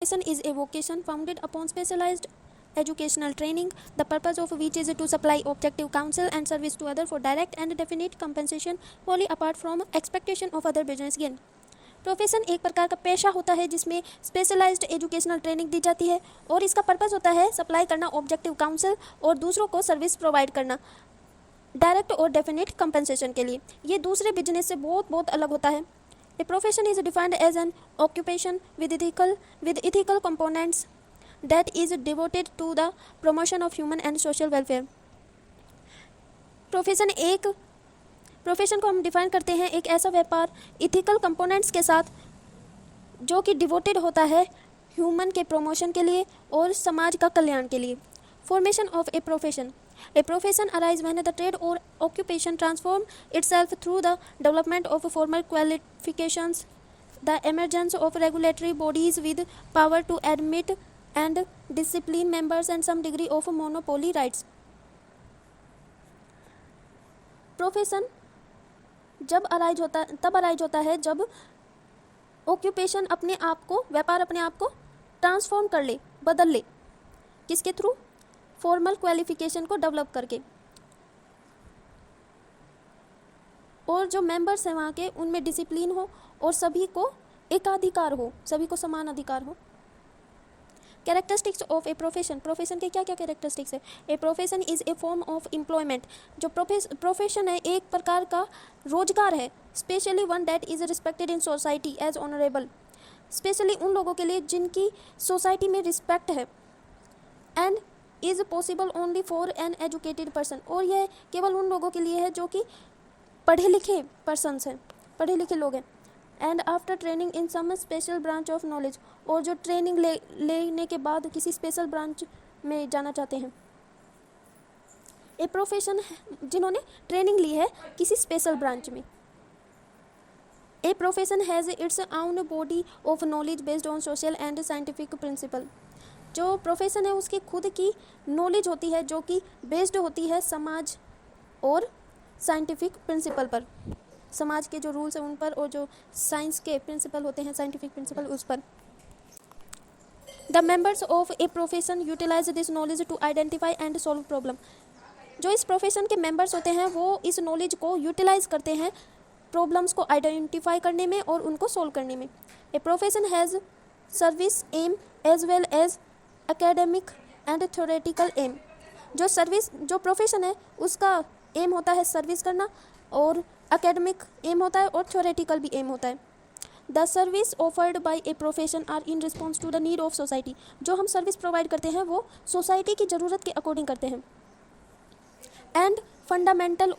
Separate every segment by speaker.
Speaker 1: Education is a vocation founded upon specialized educational training, the purpose of which is to supply objective counsel and service to others for direct and definite compensation wholly apart from expectation of other business gain. Profession एक प्रकार का पेशा होता है जिसमें specialised educational training दी जाती है और इसका पर्पस होता है सप्लाई करना ऑब्जेक्टिव काउंसिल और दूसरों को सर्विस प्रोवाइड करना डायरेक्ट और डेफिनेट कंपनसेशन के लिए। ये दूसरे बिजनेस से बहुत अलग होता है। A profession is defined as an occupation with ethical components that is devoted to the promotion of human and social welfare. Profession को हम डिफाइन करते हैं एक ऐसा व्यापार इथिकल कंपोनेंट्स के साथ जो कि डिवोटेड होता है ह्यूमन के प्रमोशन के लिए और समाज का कल्याण के लिए। Formation of a profession arise when the trade और occupation transform itself through the development of formal qualifications, the emergence of regulatory bodies with power to admit and discipline members and some degree of monopoly rights. Profession तब arise होता है जब occupation व्यापार अपने आप को transform कर ले, बदल ले। किसके थ्रू? फॉर्मल क्वालिफिकेशन को डेवलप करके, और जो मेंबर्स हैं वहाँ के उनमें डिसिप्लिन हो और सभी को एकाधिकार हो, सभी को समान अधिकार हो। कैरेक्टरिस्टिक्स ऑफ ए प्रोफेशन के क्या क्या कैरेक्टरिस्टिक्स है? A profession is a form of employment. जो प्रोफेशन है एक प्रकार का रोजगार है, specially one that is respected in society as honourable. Specially उन लोगों के लिए जिनकी सोसाइटी में रिस्पेक्ट है। And is possible only for an educated person, और यह केवल उन लोगों के लिए है जो कि पढ़े लिखे पर्सन्स हैं, पढ़े लिखे लोग हैं। And after training in some special branch of knowledge, और जो ट्रेनिंग लेने के बाद किसी स्पेशल ब्रांच में जाना चाहते हैं। ए प्रोफेशन जिन्होंने ट्रेनिंग ली है किसी स्पेशल ब्रांच में। A profession has its own body of knowledge based on social and scientific principle. जो प्रोफेशन है उसकी खुद की नॉलेज होती है जो कि बेस्ड होती है समाज और साइंटिफिक प्रिंसिपल पर, समाज के जो रूल्स हैं उन पर, और जो साइंस के प्रिंसिपल होते हैं, साइंटिफिक प्रिंसिपल, उस पर। The members of a profession utilise this knowledge to identify and solve problem. जो इस प्रोफेशन के मेंबर्स होते हैं वो इस नॉलेज को यूटिलाइज करते हैं प्रॉब्लम्स को आइडेंटिफाई करने में और उनको सॉल्व करने में। A profession has service aim as well as academic and theoretical aim. जो प्रोफेशन है उसका एम होता है सर्विस करना, और एकेडमिक एम होता है और थ्योरेटिकल भी एम होता है। The service offered by a profession are in response to the need of society. जो हम सर्विस प्रोवाइड करते हैं वो सोसाइटी की ज़रूरत के अकॉर्डिंग करते हैं। And fundamental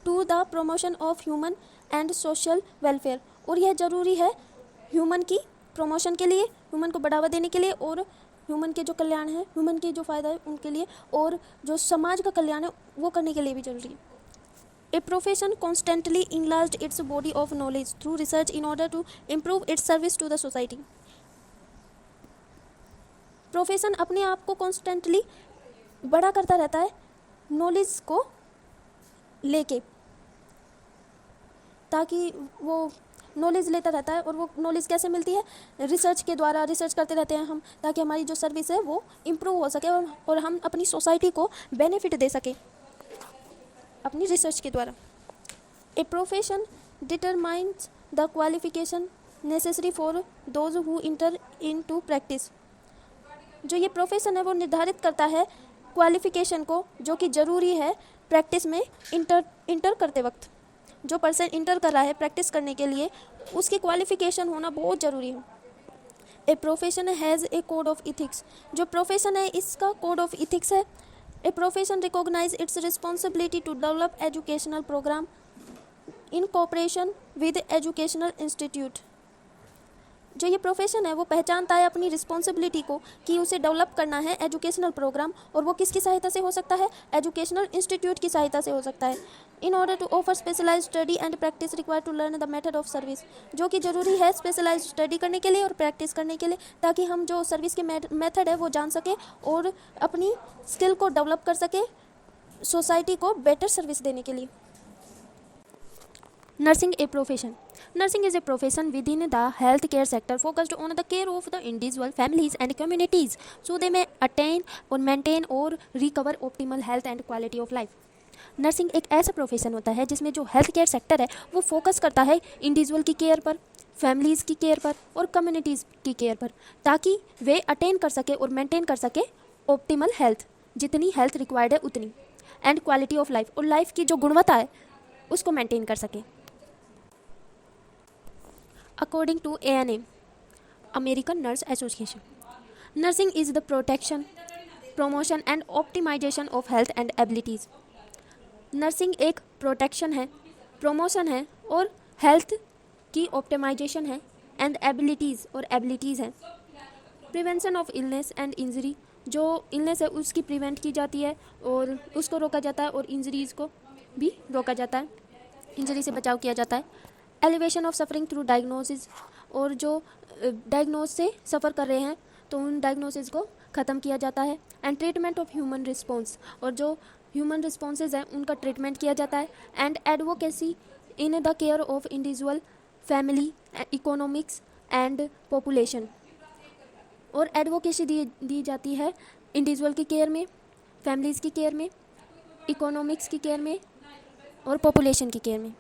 Speaker 1: to the promotion of human and social welfare, और यह ज़रूरी है ह्यूमन की प्रमोशन के लिए, ह्यूमन को बढ़ावा देने के लिए, और ह्यूमन के जो कल्याण है, ह्यूमन के जो फ़ायदा है उनके लिए, और जो समाज का कल्याण है वो करने के लिए भी ज़रूरी है। A profession constantly enlarged its body of knowledge through research in order to improve its service to the society. Profession अपने आप को कॉन्स्टेंटली बड़ा करता रहता है नॉलेज को लेके, ताकि वो नॉलेज लेता रहता है। और वो नॉलेज कैसे मिलती है? रिसर्च के द्वारा। रिसर्च करते रहते हैं हम, ताकि हमारी जो सर्विस है वो इम्प्रूव हो सके और हम अपनी सोसाइटी को बेनिफिट दे सके अपनी रिसर्च के द्वारा। A profession determines the qualification necessary for those who enter in to practice. जो ये प्रोफेशन है वो निर्धारित करता है क्वालिफिकेशन को जो कि ज़रूरी है प्रैक्टिस में इंटर करते वक्त। जो पर्सन इंटर कर रहा है प्रैक्टिस करने के लिए उसकी क्वालिफिकेशन होना बहुत ज़रूरी है। A profession has a code of ethics. जो प्रोफेशन है इसका कोड ऑफ इथिक्स है। A profession recognize its responsibility to develop educational program in cooperation with educational institute। जो ये प्रोफेशन है वो पहचानता है अपनी रिस्पॉन्सिबिलिटी को कि उसे डेवलप करना है एजुकेशनल प्रोग्राम, और वो किसकी सहायता से हो सकता है? एजुकेशनल इंस्टीट्यूट की सहायता से हो सकता है। In order to offer specialise study and practice require to learn the method of service. जो कि ज़रूरी है स्पेशलाइज स्टडी करने के लिए और प्रैक्टिस करने के लिए, ताकि हम जो सर्विस के मेथड है वो जान सके और अपनी स्किल को डेवलप कर सके सोसाइटी को बेटर सर्विस देने के लिए। Nursing a profession. Nursing is a profession within the healthcare sector focused on the care of the individual, families and communities so they may attain or maintain or recover optimal health and quality of life. Nursing एक ऐसा profession होता है जिसमें जो health care sector है वो focus करता है इंडिविजुअल की केयर पर, फैमिलीज़ की केयर पर और कम्युनिटीज़ की केयर पर, ताकि वे अटेन कर सके और मेंटेन कर सके ऑप्टिमल हेल्थ, जितनी हेल्थ रिक्वायर्ड है उतनी, एंड क्वालिटी ऑफ लाइफ, और लाइफ की जो गुणवत्ता है उसको मेंटेन कर सके. According to ANA, American Nurse Association, nursing is the protection, promotion and optimization of health and abilities. Nursing एक प्रोटेक्शन है, प्रमोशन है और हेल्थ की ऑप्टिमाइजेशन है, एंड एबिलिटीज़ और एबिलिटीज़ हैं. Prevention of illness and injury, जो इलनेस है उसकी प्रिवेंट की जाती है और उसको रोका जाता है, और इंजरीज़ को भी रोका जाता है, इंजरी से बचाव किया जाता है. Elevation of suffering through diagnosis, और जो डायग्नोज से सफ़र कर रहे हैं तो उन डायग्नोसिस को ख़त्म किया जाता है. And treatment of human response, और जो ह्यूमन रिस्पॉन्सेज हैं उनका ट्रीटमेंट किया जाता है. And advocacy in the care of individual, family, economics and population, और एडवोकेसी दी जाती है इंडिविजुअल की केयर में, फैमिलीज़ की केयर में, इकोनॉमिक्स की केयर में और पॉपुलेशन की केयर में.